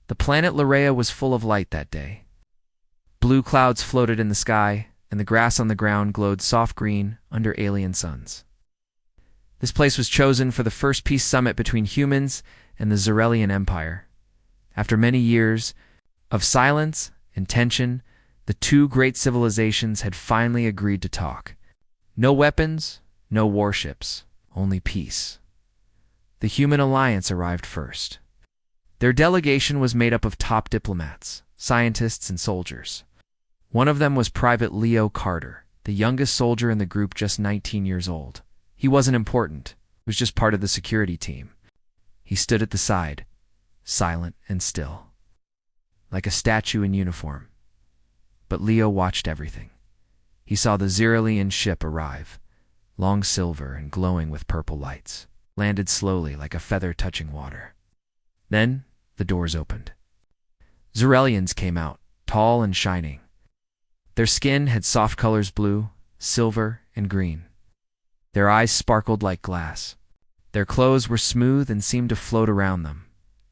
The planet Larea was full of light that day. Blue clouds floated in the sky, and the grass on the ground glowed soft green under alien suns. This place was chosen for the first peace summit between humans and the Zarelian Empire. After many years of silence and tension, the two great civilizations had finally agreed to talk. No weapons, no warships, only peace. The Human Alliance arrived first. Their delegation was made up of top diplomats, scientists, and soldiers. One of them was Private Leo Carter, the youngest soldier in the group, just 19 years old. He wasn't important, he was just part of the security team. He stood at the side, silent and still, like a statue in uniform. But Leo watched everything. He saw the Zarelian ship arrive, long silver and glowing with purple lights, landed slowly like a feather touching water. Then the doors opened. Zarelians came out, tall and shining. Their skin had soft colors: blue, silver, and green. Their eyes sparkled like glass. Their clothes were smooth and seemed to float around them.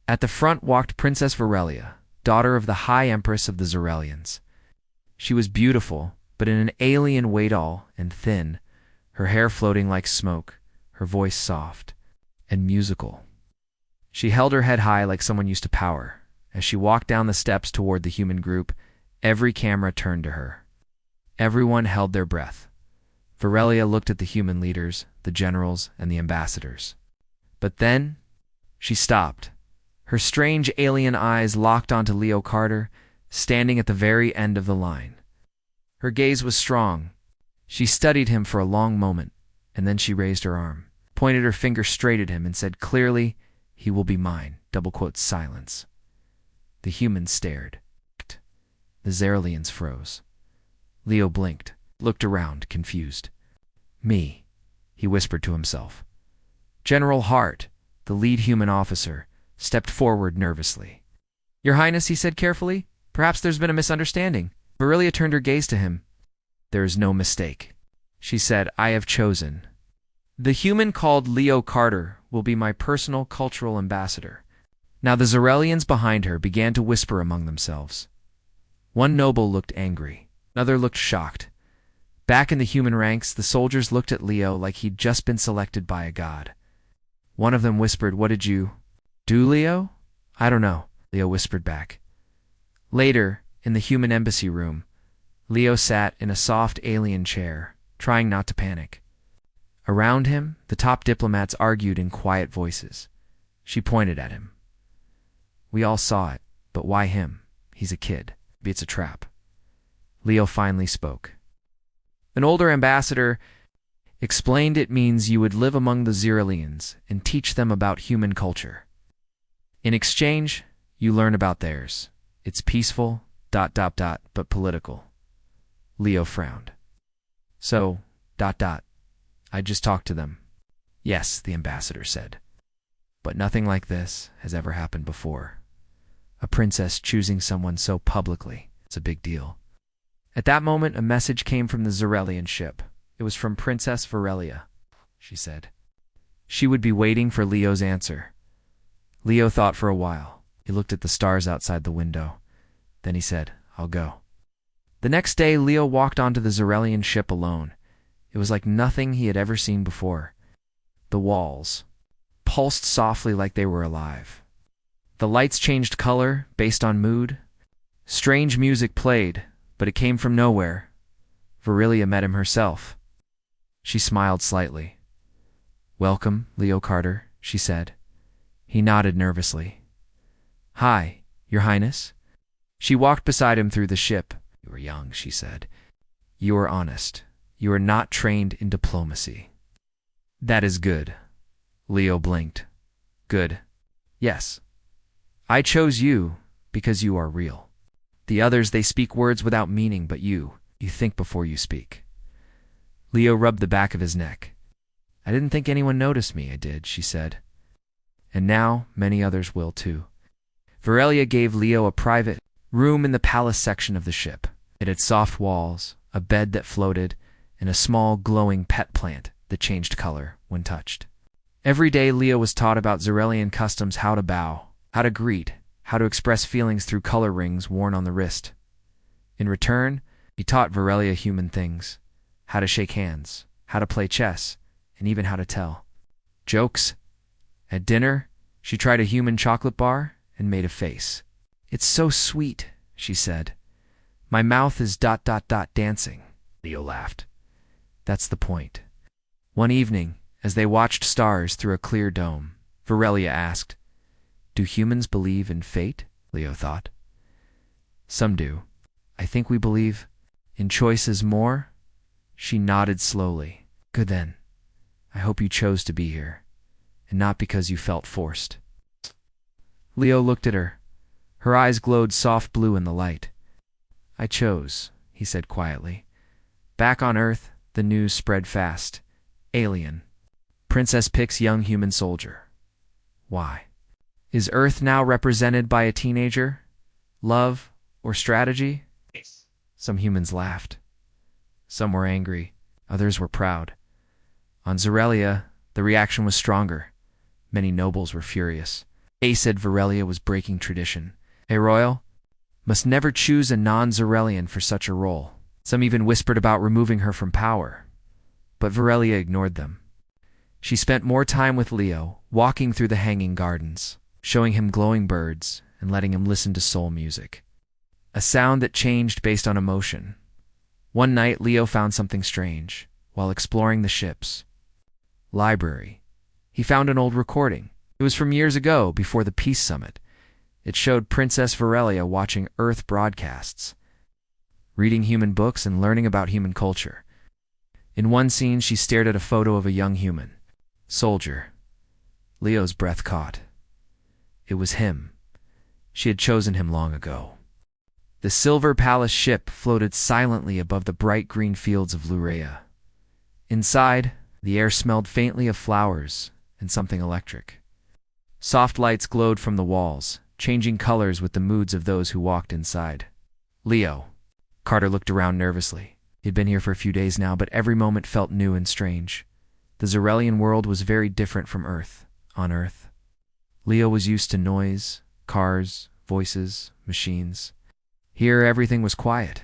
At the front walked Princess Varelia, daughter of the High Empress of the Zarelians. She was beautiful, but in an alien way, tall and thin, her hair floating like smoke, her voice soft and musical. She held her head high like someone used to power. As she walked down the steps toward the human group, every camera turned to her. Everyone held their breath. Varelia looked at the human leaders, the generals, and the ambassadors. But then she stopped. Her strange alien eyes locked onto Leo Carter, standing at the very end of the line. Her gaze was strong. She studied him for a long moment, and then she raised her arm, pointed her finger straight at him, and said clearly, "He will be mine." Silence. The humans stared. The Zarelians froze. Leo blinked, looked around, confused. "Me," he whispered to himself. General Hart, the lead human officer, stepped forward nervously. "Your Highness," he said carefully, "perhaps there's been a misunderstanding." Varelia turned her gaze to him. "There is no mistake," she said. "I have chosen. The human called Leo Carter will be my personal cultural ambassador." Now the Zarelians behind her began to whisper among themselves. One noble looked angry. Another looked shocked. Back in the human ranks, the soldiers looked at Leo like he'd just been selected by a god. One of them whispered, "What did you do, Leo?" "I don't know," Leo whispered back. Later, in the human embassy room, Leo sat in a soft alien chair, trying not to panic. Around him, the top diplomats argued in quiet voices. She pointed at him. "We all saw it, but why him? He's a kid. Maybe it's a trap." Leo finally spoke. An older ambassador explained, "It means you would live among the Zarelians and teach them about human culture. In exchange, you learn about theirs. It's peaceful, but political." Leo frowned. "So, I just talked to them." "Yes," the ambassador said. "But nothing like this has ever happened before. A princess choosing someone so publicly, it's a big deal." At that moment, a message came from the Zarelian ship. It was from Princess Varelia, she said. She would be waiting for Leo's answer. Leo thought for a while. He looked at the stars outside the window. Then he said, "I'll go." The next day, Leo walked onto the Zarelian ship alone. It was like nothing he had ever seen before. The walls pulsed softly like they were alive. The lights changed color based on mood. Strange music played, but it came from nowhere. Varelia met him herself. She smiled slightly. "Welcome, Leo Carter," she said. He nodded nervously. "Hi, Your Highness." She walked beside him through the ship. "You are young," she said. "You are honest. You are not trained in diplomacy." "That is good." Leo blinked. "Good. Yes. I chose you because you are real. The others, they speak words without meaning, but you think before you speak." Leo rubbed the back of his neck. "I didn't think anyone noticed me." "I did," she said. "And now many others will too." Varelia gave Leo a private room in the palace section of the ship. It had soft walls, a bed that floated, and a small glowing pet plant that changed color when touched. Every day Leo was taught about Zarelian customs, how to bow, how to greet, how to express feelings through color rings worn on the wrist. In return, he taught Virelia human things: how to shake hands, how to play chess, and even how to tell jokes. At dinner, she tried a human chocolate bar and made a face. "It's so sweet," she said. "My mouth is ... dancing." Leo laughed. "That's the point." One evening, as they watched stars through a clear dome, Virelia asked, "Do humans believe in fate?" Leo thought. "Some do. I think we believe in choices more." She nodded slowly. "Good then. I hope you chose to be here, and not because you felt forced." Leo looked at her. Her eyes glowed soft blue in the light. "I chose," he said quietly. Back on Earth, the news spread fast. Alien. Princess picks young human soldier. Why? Is Earth now represented by a teenager? Love or strategy? Some humans laughed. Some were angry. Others were proud. On Zorelia, the reaction was stronger. Many nobles were furious. A said Virelia was breaking tradition. A royal must never choose a non-Zorelian for such a role. Some even whispered about removing her from power. But Virelia ignored them. She spent more time with Leo, walking through the hanging gardens, showing him glowing birds and letting him listen to soul music. A sound that changed based on emotion. One night, Leo found something strange while exploring the ship's library. He found an old recording. It was from years ago, before the Peace Summit. It showed Princess Virelia watching Earth broadcasts, reading human books and learning about human culture. In one scene, she stared at a photo of a young human soldier. Leo's breath caught. It was him. She had chosen him long ago. The Silver Palace ship floated silently above the bright green fields of Lurea. Inside, the air smelled faintly of flowers and something electric. Soft lights glowed from the walls, changing colors with the moods of those who walked inside. Leo. Carter looked around nervously. He'd been here for a few days now, but every moment felt new and strange. The Zorelian world was very different from Earth. On Earth, Leo was used to noise, cars, voices, machines. Here, everything was quiet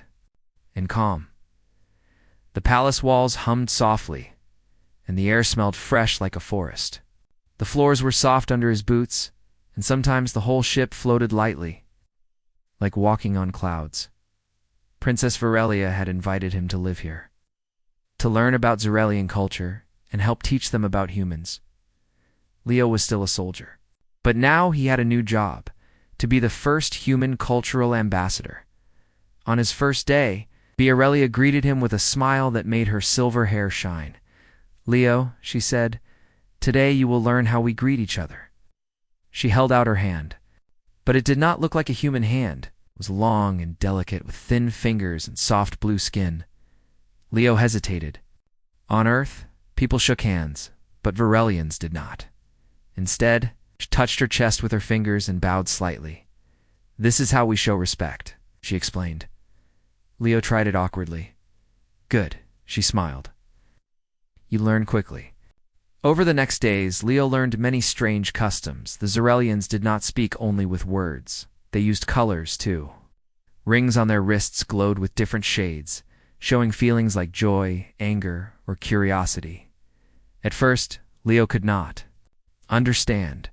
and calm. The palace walls hummed softly, and the air smelled fresh like a forest. The floors were soft under his boots, and sometimes the whole ship floated lightly, like walking on clouds. Princess Virelia had invited him to live here, to learn about Zorelian culture and help teach them about humans. Leo was still a soldier, but now he had a new job: to be the first human cultural ambassador. On his first day, Virelia greeted him with a smile that made her silver hair shine. "Leo," she said, "today you will learn how we greet each other." She held out her hand, but it did not look like a human hand. It was long and delicate, with thin fingers and soft blue skin. Leo hesitated. On Earth, people shook hands, but Virelians did not. Instead, she touched her chest with her fingers and bowed slightly. "This is how we show respect," she explained. Leo tried it awkwardly. "Good," she smiled. "You learn quickly." Over the next days, Leo learned many strange customs. The Zorelians did not speak only with words. They used colors, too. Rings on their wrists glowed with different shades, showing feelings like joy, anger, or curiosity. At first, Leo could not understand.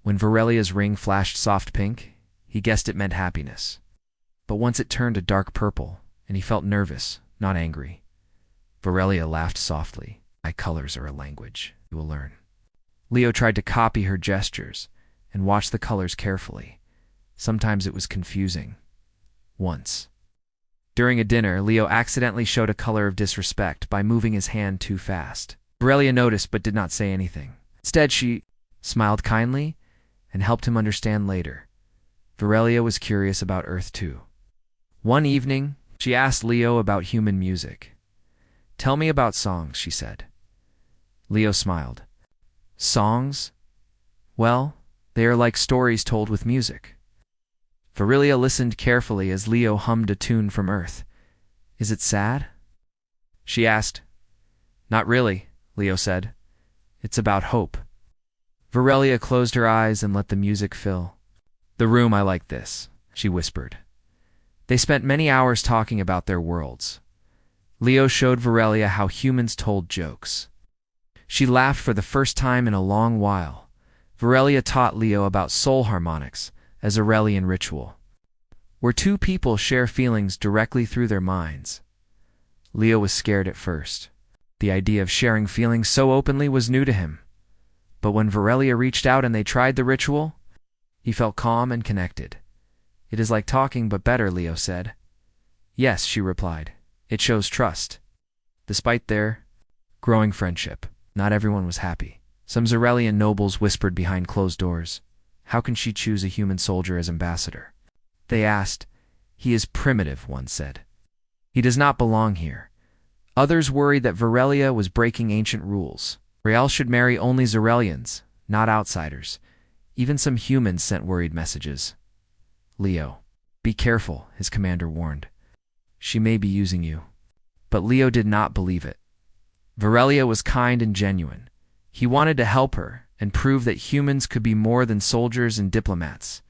When Virelia's ring flashed soft pink, he guessed it meant happiness. But once it turned a dark purple, and he felt nervous, not angry. Virelia laughed softly. "My colors are a language you will learn." Leo tried to copy her gestures and watched the colors carefully. Sometimes it was confusing. Once, during a dinner, Leo accidentally showed a color of disrespect by moving his hand too fast. Virelia noticed but did not say anything. Instead, she smiled kindly and helped him understand later. Virelia was curious about Earth too. One evening, she asked Leo about human music. "Tell me about songs," she said. Leo smiled. "Songs? Well, they are like stories told with music." Virelia listened carefully as Leo hummed a tune from Earth. "Is it sad?" she asked. "Not really," Leo said. "It's about hope." Virelia closed her eyes and let the music fill. The room, I like this, she whispered. They spent many hours talking about their worlds. Leo showed Virelia how humans told jokes. She laughed for the first time in a long while. Virelia taught Leo about soul harmonics as Aurelian ritual, where two people share feelings directly through their minds. Leo was scared at first. The idea of sharing feelings so openly was new to him. But when Virelia reached out and they tried the ritual, he felt calm and connected. It is like talking, but better, Leo said. Yes, she replied. It shows trust. Despite their growing friendship, not everyone was happy. Some Zarelian nobles whispered behind closed doors, how can she choose a human soldier as ambassador? They asked. He is primitive, one said. He does not belong here. Others worried that Virelia was breaking ancient rules. Rael should marry only Zarelians, not outsiders. Even some humans sent worried messages. Leo, be careful, his commander warned. She may be using you. But Leo did not believe it. Virelia was kind and genuine. He wanted to help her and prove that humans could be more than soldiers and diplomats.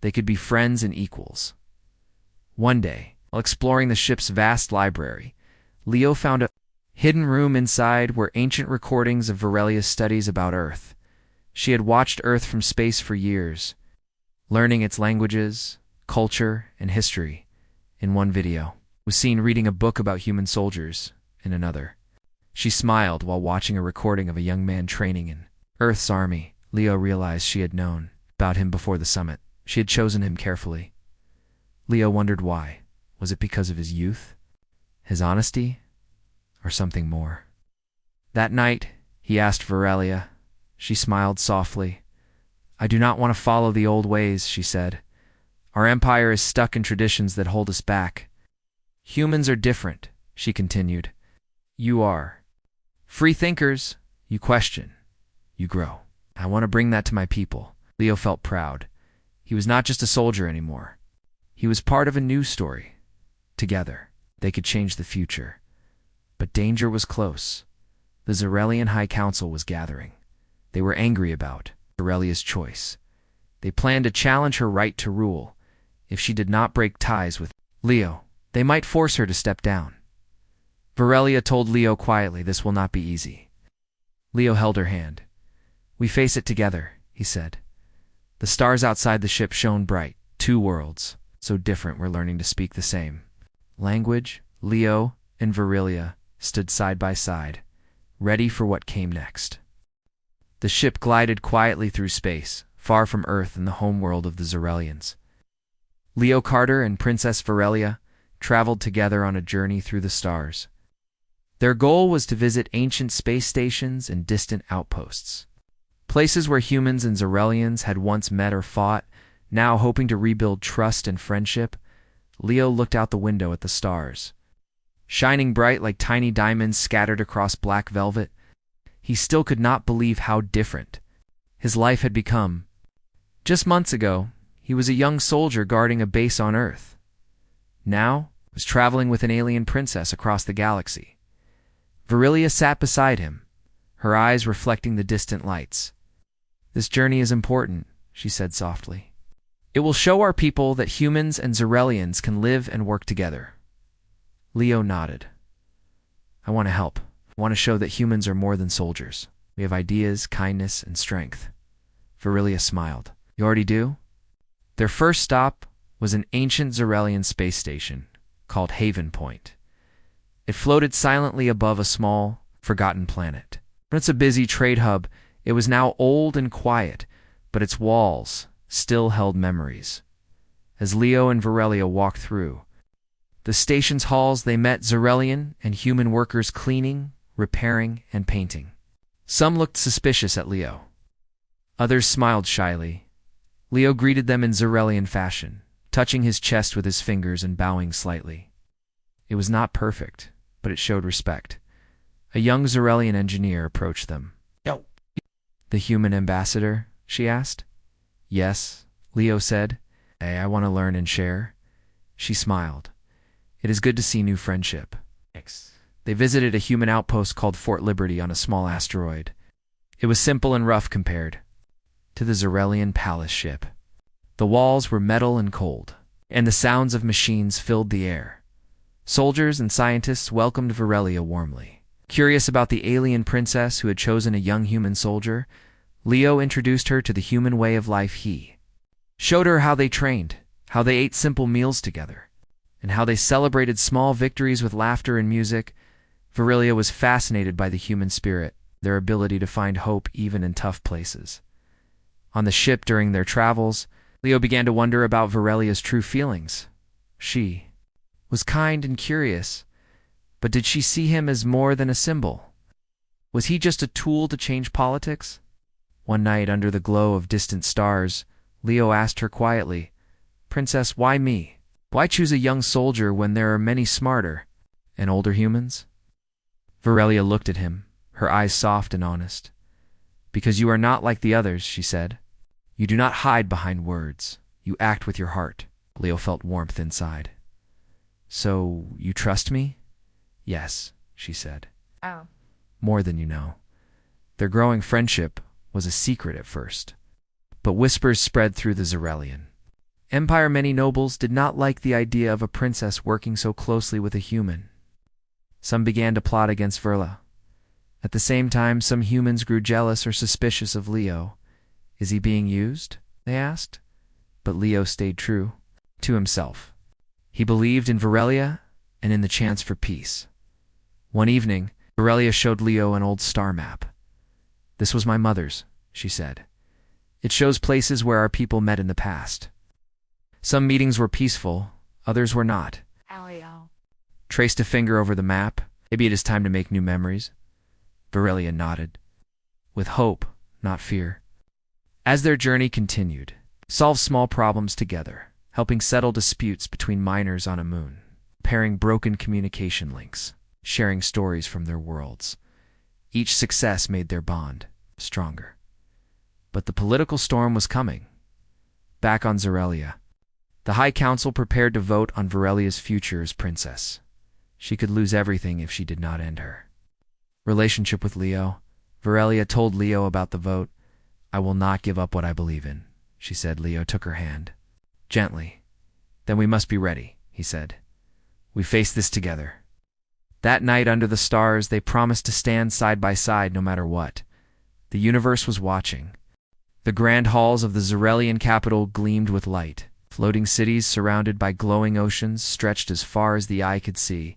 They could be friends and equals. One day, while exploring the ship's vast library, Leo found a hidden room inside were ancient recordings of Virelia's studies about Earth. She had watched Earth from space for years, learning its languages, culture, and history. In one video, was seen reading a book about human soldiers in another. She smiled while watching a recording of a young man training in Earth's army. Leo realized she had known about him before the summit. She had chosen him carefully. Leo wondered why. Was it because of his youth, his honesty, or something more? That night, he asked Virelia. She smiled softly. I do not want to follow the old ways, she said. Our empire is stuck in traditions that hold us back. Humans are different, she continued. You are. Free thinkers, you question, you grow. I want to bring that to my people. Leo felt proud. He was not just a soldier anymore. He was part of a new story. Together, they could change the future. But danger was close. The Zarelian High Council was gathering. They were angry about Virelia's choice. They planned to challenge her right to rule. If she did not break ties with Leo, they might force her to step down. Virelia told Leo quietly, this will not be easy. Leo held her hand. We face it together, he said. The stars outside the ship shone bright. Two worlds, so different, were learning to speak the same language. Leo and Virelia stood side by side, ready for what came next. The ship glided quietly through space, far from Earth and the homeworld of the Zarelians. Leo Carter and Princess Virelia traveled together on a journey through the stars. Their goal was to visit ancient space stations and distant outposts, places where humans and Zarelians had once met or fought. Now, hoping to rebuild trust and friendship, Leo looked out the window at the stars, shining bright like tiny diamonds scattered across black velvet. He still could not believe how different his life had become. Just months ago, he was a young soldier guarding a base on Earth. Now, he was traveling with an alien princess across the galaxy. Virelia sat beside him, her eyes reflecting the distant lights. This journey is important, she said softly. It will show our people that humans and Zarelians can live and work together. Leo nodded. I want to help. I want to show that humans are more than soldiers. We have ideas, kindness, and strength. Virelia smiled. You already do? Their first stop was an ancient Zarelian space station called Haven Point. It floated silently above a small, forgotten planet. Once a busy trade hub, it was now old and quiet, but its walls still held memories. As Leo and Virelia walked through the station's halls, they met Zarelian and human workers cleaning, repairing, and painting. Some looked suspicious at Leo. Others smiled shyly. Leo greeted them in Zarelian fashion, touching his chest with his fingers and bowing slightly. It was not perfect, but it showed respect. A young Zarelian engineer approached them. No. The human ambassador? She asked. Yes, Leo said. Hey, I want to learn and share. She smiled. It is good to see new friendship. Thanks. They visited a human outpost called Fort Liberty on a small asteroid. It was simple and rough compared to the Zarelian palace ship. The walls were metal and cold, and the sounds of machines filled the air. Soldiers and scientists welcomed Virelia warmly. Curious about the alien princess who had chosen a young human soldier, Leo introduced her to the human way of life. He showed her how they trained, how they ate simple meals together, and how they celebrated small victories with laughter and music. Virelia was fascinated by the human spirit, their ability to find hope even in tough places. On the ship during their travels, Leo began to wonder about Virelia's true feelings. She was kind and curious, but did she see him as more than a symbol? Was he just a tool to change politics? One night, under the glow of distant stars, Leo asked her quietly, "Princess, why me? Why choose a young soldier when there are many smarter and older humans?" Virelia looked at him, her eyes soft and honest. "Because you are not like the others," she said. "You do not hide behind words. You act with your heart." Leo felt warmth inside. "So, you trust me?" "Yes," she said. Oh. "More than you know." Their growing friendship was a secret at first, but whispers spread through the Zerelian Empire. Many nobles did not like the idea of a princess working so closely with a human. Some began to plot against Verla. At the same time, some humans grew jealous or suspicious of Leo. "Is he being used?" they asked. But Leo stayed true to himself. He believed in Virelia and in the chance for peace. One evening, Virelia showed Leo an old star map. "This was my mother's," she said. "It shows places where our people met in the past. Some meetings were peaceful, others were not." Leo Traced a finger over the map. "Maybe it is time to make new memories." Virelia nodded. "With hope, not fear." As their journey continued, solve small problems together, helping settle disputes between miners on a moon, repairing broken communication links, sharing stories from their worlds. Each success made their bond stronger. But the political storm was coming. Back on Zerelia, the High Council prepared to vote on Virelia's future as princess. She could lose everything if she did not end her relationship with Leo. Virelia told Leo about the vote. "I will not give up what I believe in," she said. Leo took her hand gently. "Then we must be ready," he said. "We face this together." That night under the stars, they promised to stand side by side no matter what. The universe was watching. The grand halls of the Zerelian capital gleamed with light. Floating cities surrounded by glowing oceans stretched as far as the eye could see.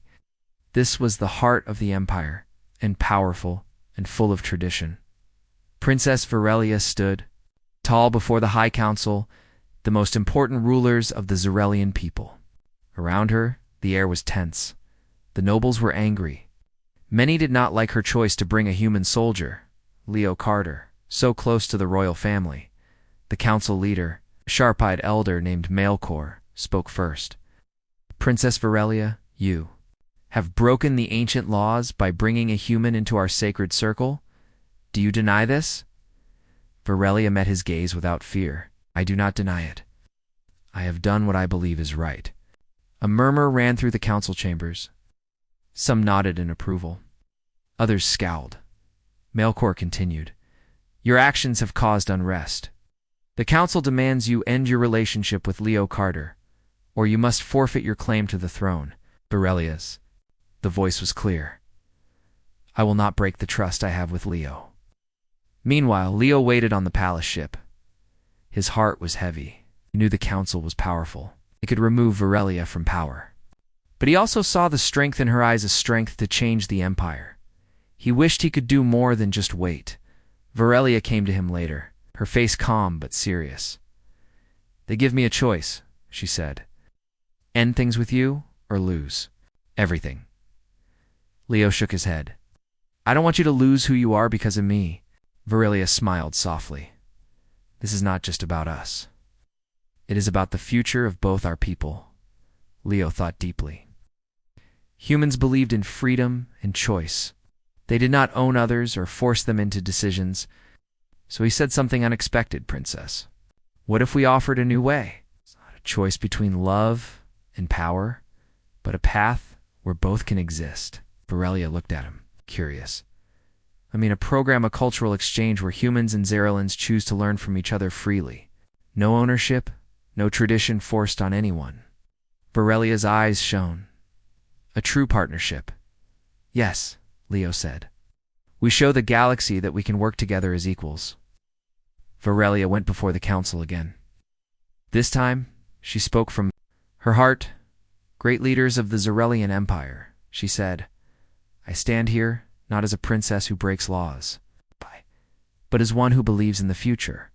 This was the heart of the empire, and powerful and full of tradition. Princess Virelia stood, tall before the High Council, the most important rulers of the Zerelian people. Around her, the air was tense. The nobles were angry. Many did not like her choice to bring a human soldier, Leo Carter, so close to the royal family. The council leader, a sharp-eyed elder named Malcor, spoke first. "Princess Virelia, you have broken the ancient laws by bringing a human into our sacred circle. Do you deny this?" Virelia met his gaze without fear. "I do not deny it. I have done what I believe is right." A murmur ran through the council chambers. Some nodded in approval. Others scowled. Malcor continued, "Your actions have caused unrest. The council demands you end your relationship with Leo Carter, or you must forfeit your claim to the throne." "Virelia's." The voice was clear. "I will not break the trust I have with Leo." Meanwhile, Leo waited on the palace ship. His heart was heavy. He knew the council was powerful. It could remove Virelia from power. But he also saw the strength in her eyes, a strength to change the empire. He wished he could do more than just wait. Virelia came to him later, her face calm but serious. "They give me a choice," she said. "End things with you or lose everything." Leo shook his head. "I don't want you to lose who you are because of me." Virelia smiled softly. "This is not just about us. It is about the future of both our people." Leo thought deeply. Humans believed in freedom and choice. They did not own others or force them into decisions. So he said something unexpected. "Princess, what if we offered a new way? It's not a choice between love and power, but a path where both can exist." Virelia looked at him, curious. "I mean, a program, a cultural exchange where humans and Zerelins choose to learn from each other freely. No ownership, no tradition forced on anyone. Virelia's eyes shone. A true partnership. Yes, Leo said. We show the galaxy that we can work together as equals. Virelia went before the council again. This time, she spoke from her heart. Great leaders of the Zerelian Empire, she said, I stand here not as a princess who breaks laws, but as one who believes in the future.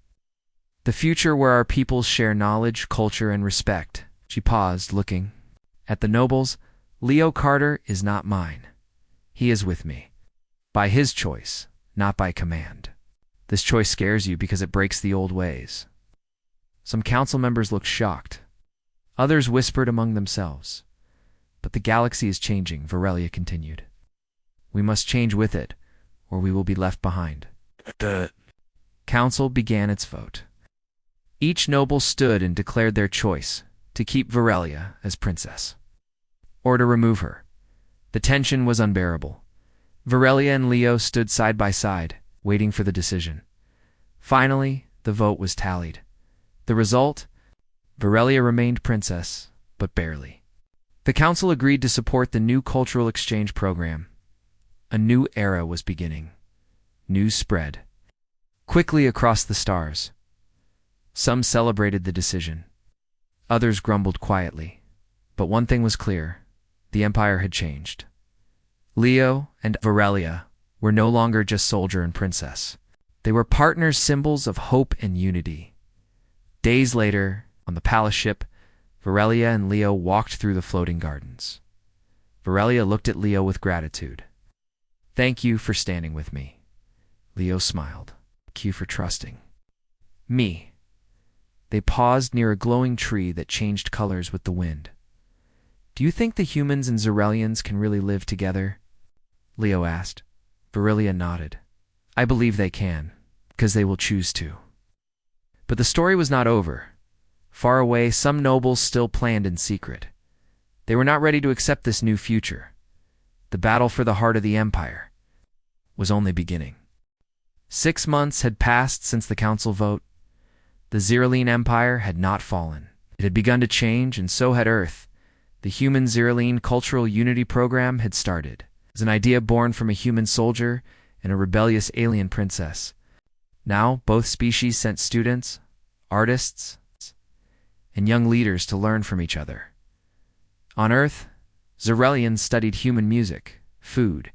The future where our peoples share knowledge, culture, and respect. She paused, looking at the nobles. Leo Carter is not mine. He is with me. By his choice, not by command. This choice scares you because it breaks the old ways. Some council members looked shocked. Others whispered among themselves. But the galaxy is changing, Virelia continued. We must change with it, or we will be left behind. The council began its vote. Each noble stood and declared their choice to keep Virelia as princess, or to remove her. The tension was unbearable. Virelia and Leo stood side by side, waiting for the decision. Finally, the vote was tallied. The result? Virelia remained princess, but barely. The council agreed to support the new cultural exchange program. A new era was beginning. News spread quickly across the stars. Some celebrated the decision. Others grumbled quietly. But one thing was clear. The empire had changed. Leo and Virelia were no longer just soldier and princess. They were partners, symbols of hope and unity. Days later, on the palace ship, Virelia and Leo walked through the floating gardens. Virelia looked at Leo with gratitude. Thank you for standing with me. Leo smiled. Thank you for trusting me. They paused near a glowing tree that changed colors with the wind. Do you think the humans and Zerelians can really live together? Leo asked. Virelia nodded. I believe they can, because they will choose to. But the story was not over. Far away, some nobles still planned in secret. They were not ready to accept this new future. The battle for the heart of the empire was only beginning. 6 months had passed since the council vote. The Zerelian Empire had not fallen. It had begun to change, and so had Earth. The human Zerelian Cultural Unity Program had started. It was an idea born from a human soldier and a rebellious alien princess. Now, both species sent students, artists, and young leaders to learn from each other. On Earth, Zerelians studied human music, food,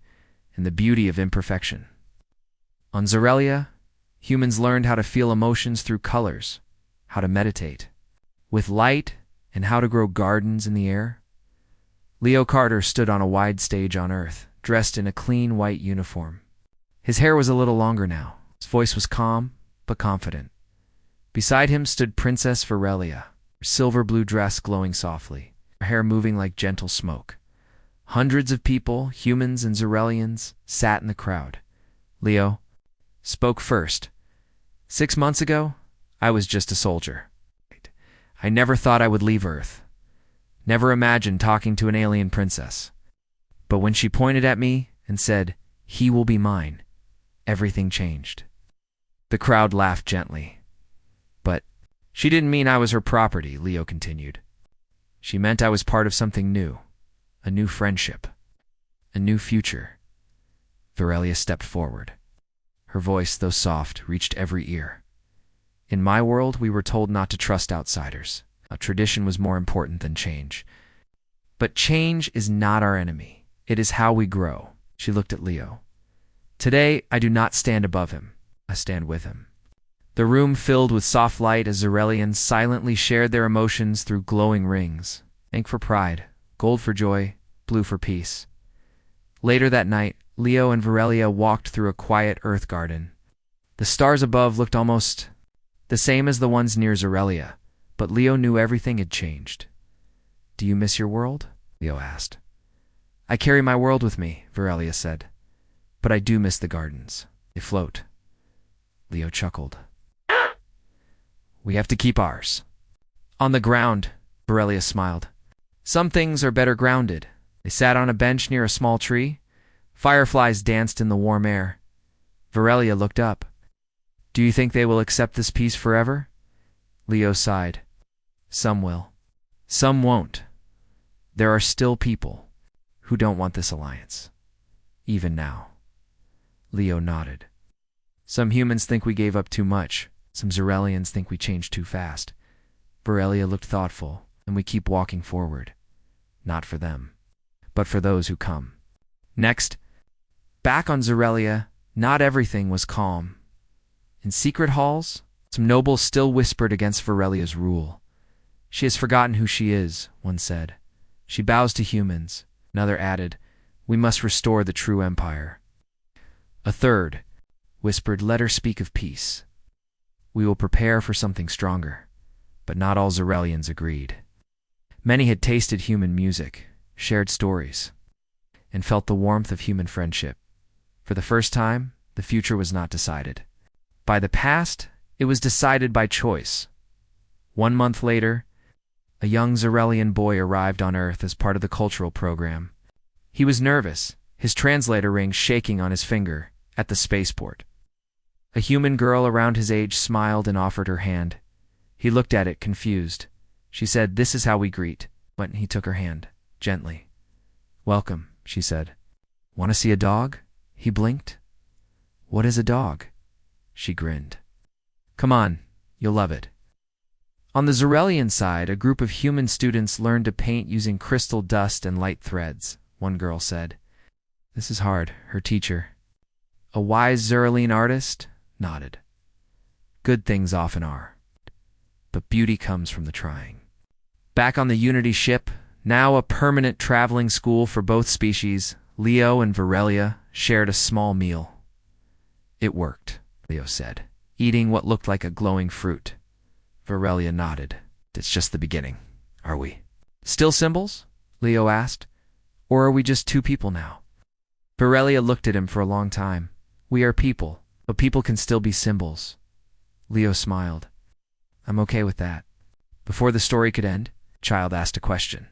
and the beauty of imperfection. On Zerelia, humans learned how to feel emotions through colors, how to meditate with light, and how to grow gardens in the air. Leo Carter stood on a wide stage on Earth, dressed in a clean white uniform. His hair was a little longer now. His voice was calm, but confident. Beside him stood Princess Virelia, her silver-blue dress glowing softly, her hair moving like gentle smoke. Hundreds of people, humans and Zerelians, sat in the crowd. Leo spoke first. 6 months ago, I was just a soldier. I never thought I would leave Earth. Never imagined talking to an alien princess. But when she pointed at me and said, "He will be mine," everything changed. The crowd laughed gently. But she didn't mean I was her property, Leo continued. She meant I was part of something new, a new friendship, a new future. Virelia stepped forward. Her voice, though soft, reached every ear. In my world, we were told not to trust outsiders. A tradition was more important than change. But change is not our enemy. It is how we grow. She looked at Leo. Today, I do not stand above him. I stand with him. The room filled with soft light as Zerelians silently shared their emotions through glowing rings. Pink for pride, gold for joy, blue for peace. Later that night, Leo and Virelia walked through a quiet earth garden. The stars above looked almost the same as the ones near Zerelia, but Leo knew everything had changed. Do you miss your world? Leo asked. I carry my world with me, Virelia said. But I do miss the gardens. They float. Leo chuckled. We have to keep ours. On the ground, Virelia smiled. Some things are better grounded. They sat on a bench near a small tree. Fireflies danced in the warm air. Virelia looked up. Do you think they will accept this peace forever? Leo sighed. Some will. Some won't. There are still people who don't want this alliance. Even now. Leo nodded. Some humans think we gave up too much. Some Zarelians think we changed too fast. Virelia looked thoughtful, and we keep walking forward. Not for them, but for those who come. Next, back on Zarelia, not everything was calm. In secret halls, some nobles still whispered against Virelia's rule. She has forgotten who she is, one said. She bows to humans. Another added, we must restore the true empire. A third whispered, let her speak of peace. We will prepare for something stronger. But not all Zarelians agreed. Many had tasted human music, shared stories, and felt the warmth of human friendship. For the first time, the future was not decided by the past, it was decided by choice. 1 month later, a young Zarelian boy arrived on Earth as part of the cultural program. He was nervous, his translator ring shaking on his finger, at the spaceport. A human girl around his age smiled and offered her hand. He looked at it, confused. She said, this is how we greet. But he took her hand, gently. Welcome, she said. Want to see a dog? He blinked. What is a dog? She grinned. Come on, you'll love it. On the Zarelian side, a group of human students learned to paint using crystal dust and light threads, one girl said. This is hard, her teacher. A wise Zarelian artist nodded. Good things often are, but beauty comes from the trying. Back on the Unity ship, now a permanent traveling school for both species, Leo and Virelia shared a small meal. It worked, Leo said, eating what looked like a glowing fruit. Virelia nodded. It's just the beginning, are we? Still symbols? Leo asked. Or are we just two people now? Virelia looked at him for a long time. We are people, but people can still be symbols. Leo smiled. I'm okay with that. Before the story could end, Child asked a question.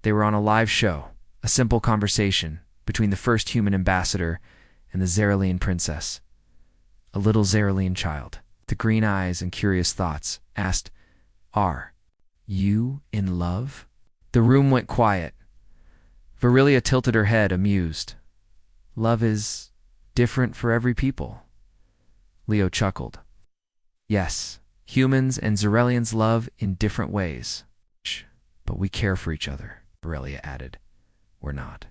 They were on a live show, a simple conversation between the first human ambassador and the Zarelian princess. A little Zarelian child, the green eyes and curious thoughts, asked, Are you in love? The room went quiet. Virelia tilted her head, amused. Love is different for every people. Leo chuckled. Yes, humans and Zarelians love in different ways. But we care for each other, Virelia added. We're not.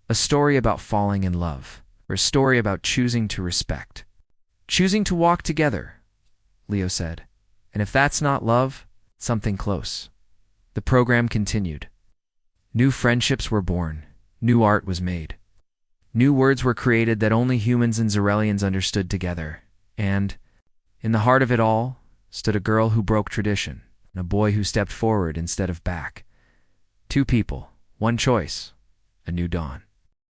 A story about falling in love, or a story about choosing to respect. Choosing to walk together, Leo said. And if that's not love, something close. The program continued. New friendships were born. New art was made. New words were created that only humans and Zarelians understood together. And, in the heart of it all, stood a girl who broke tradition, and a boy who stepped forward instead of back. Two people, one choice, a new dawn.